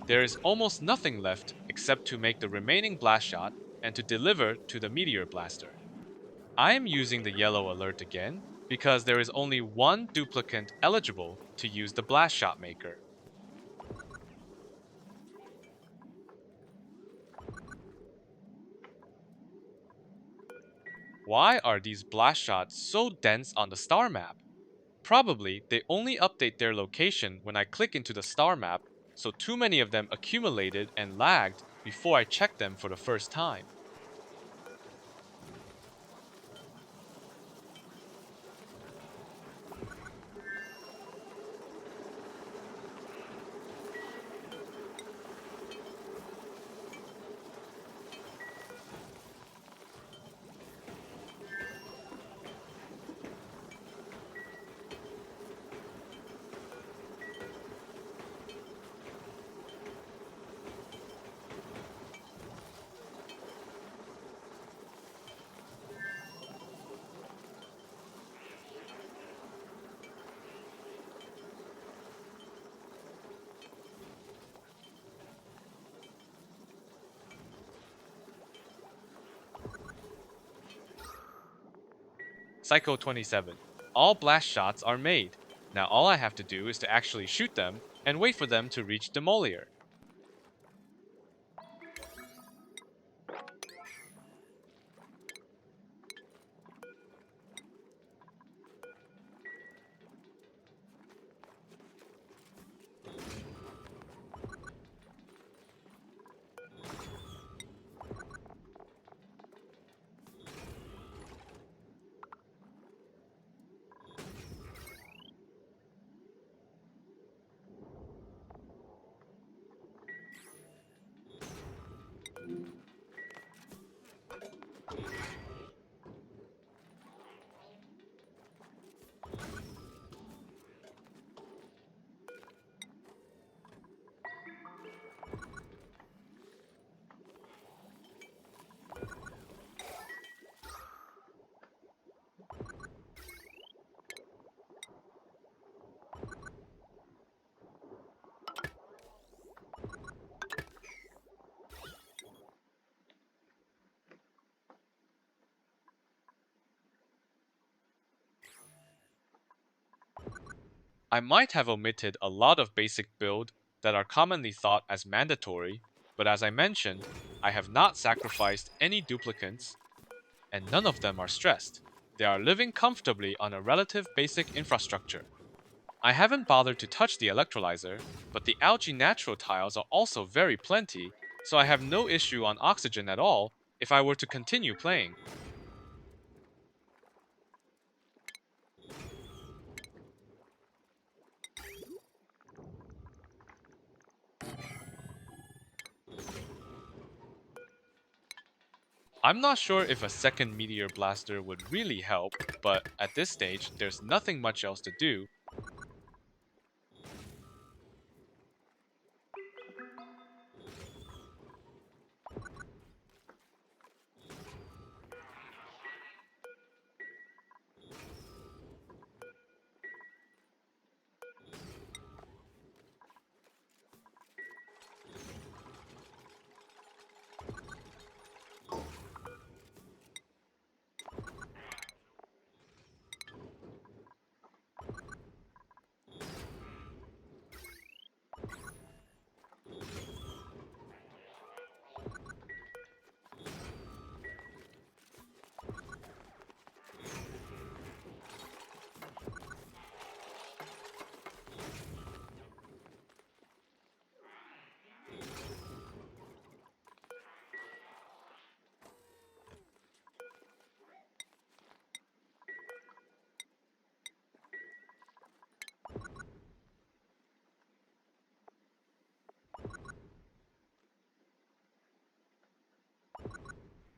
There is almost nothing left except to make the remaining Blastshot and to deliver to the Meteor Blaster. I am using the yellow alert again because there is only one duplicant eligible to use the Blastshot maker. Why are these Blastshots so dense on the star map? Probably they only update their location when I click into the star map, so too many of them accumulated and lagged before I checked them for the first time. Psycho 27. All blast shots are made. Now all I have to do is to actually shoot them and wait for them to reach Demolior. I might have omitted a lot of basic build that are commonly thought as mandatory, but as I mentioned, I have not sacrificed any duplicants, and none of them are stressed. They are living comfortably on a relative basic infrastructure. I haven't bothered to touch the electrolyzer, but the algae natural tiles are also very plenty, so I have no issue on oxygen at all if I were to continue playing. I'm not sure if a second Meteor Blaster would really help, but at this stage, there's nothing much else to do.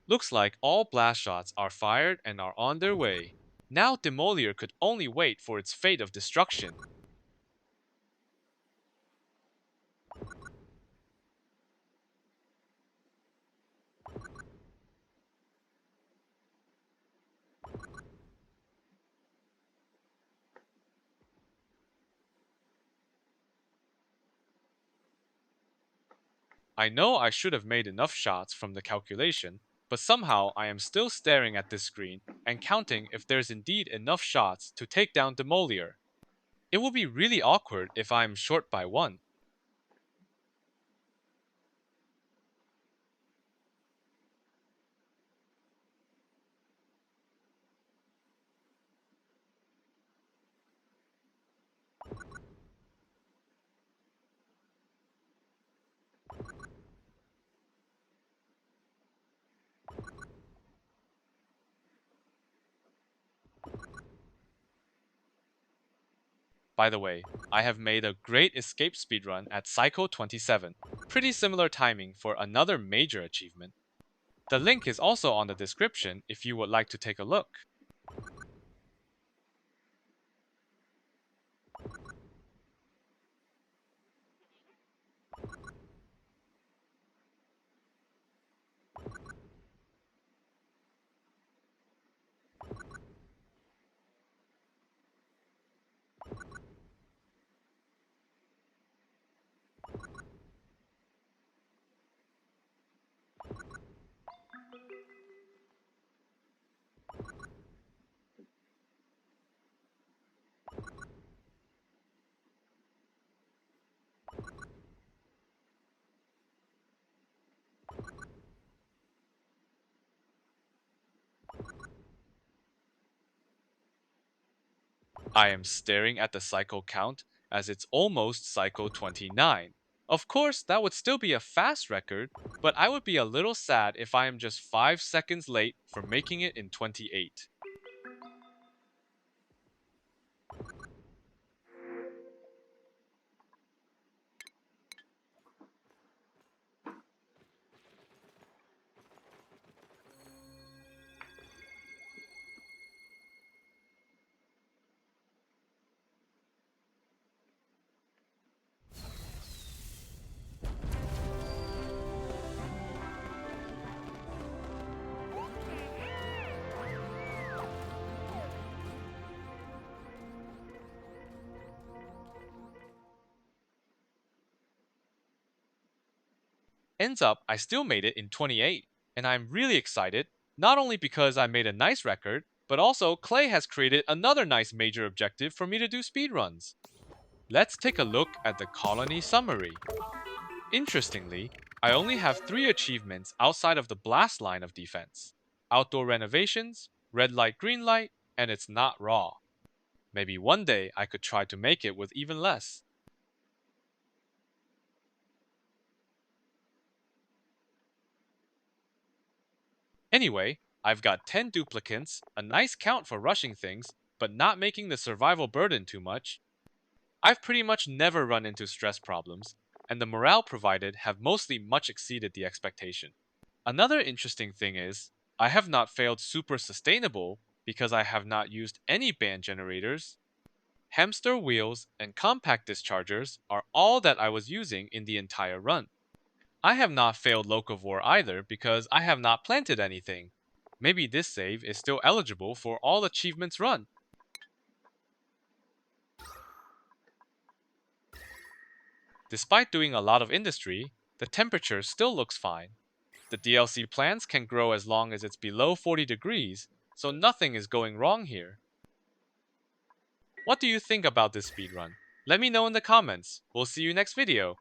Looks like all blast shots are fired and are on their way. Now Demolior could only wait for its fate of destruction. I know I should have made enough shots from the calculation, but somehow I am still staring at this screen and counting if there's indeed enough shots to take down Demolior. It will be really awkward if I am short by one. By the way, I have made a Great Escape Speedrun at Psycho 27, pretty similar timing for another major achievement. The link is also on the description if you would like to take a look. I am staring at the cycle count as it's almost cycle 29. Of course, that would still be a fast record, but I would be a little sad if I am just 5 seconds late for making it in 28. Ends up, I still made it in 28, and I'm really excited, not only because I made a nice record, but also Clay has created another nice major objective for me to do speedruns. Let's take a look at the colony summary. Interestingly, I only have 3 achievements outside of the blast line of defense: outdoor renovations, red light, green light, and it's not raw. Maybe one day I could try to make it with even less. Anyway, I've got 10 duplicants, a nice count for rushing things, but not making the survival burden too much. I've pretty much never run into stress problems, and the morale provided have mostly much exceeded the expectation. Another interesting thing is, I have not failed super sustainable because I have not used any band generators. Hamster wheels and compact dischargers are all that I was using in the entire run. I have not failed locavore either because I have not planted anything. Maybe this save is still eligible for all achievements run. Despite doing a lot of industry, the temperature still looks fine. The DLC plants can grow as long as it's below 40 degrees, so nothing is going wrong here. What do you think about this speedrun? Let me know in the comments. We'll see you next video.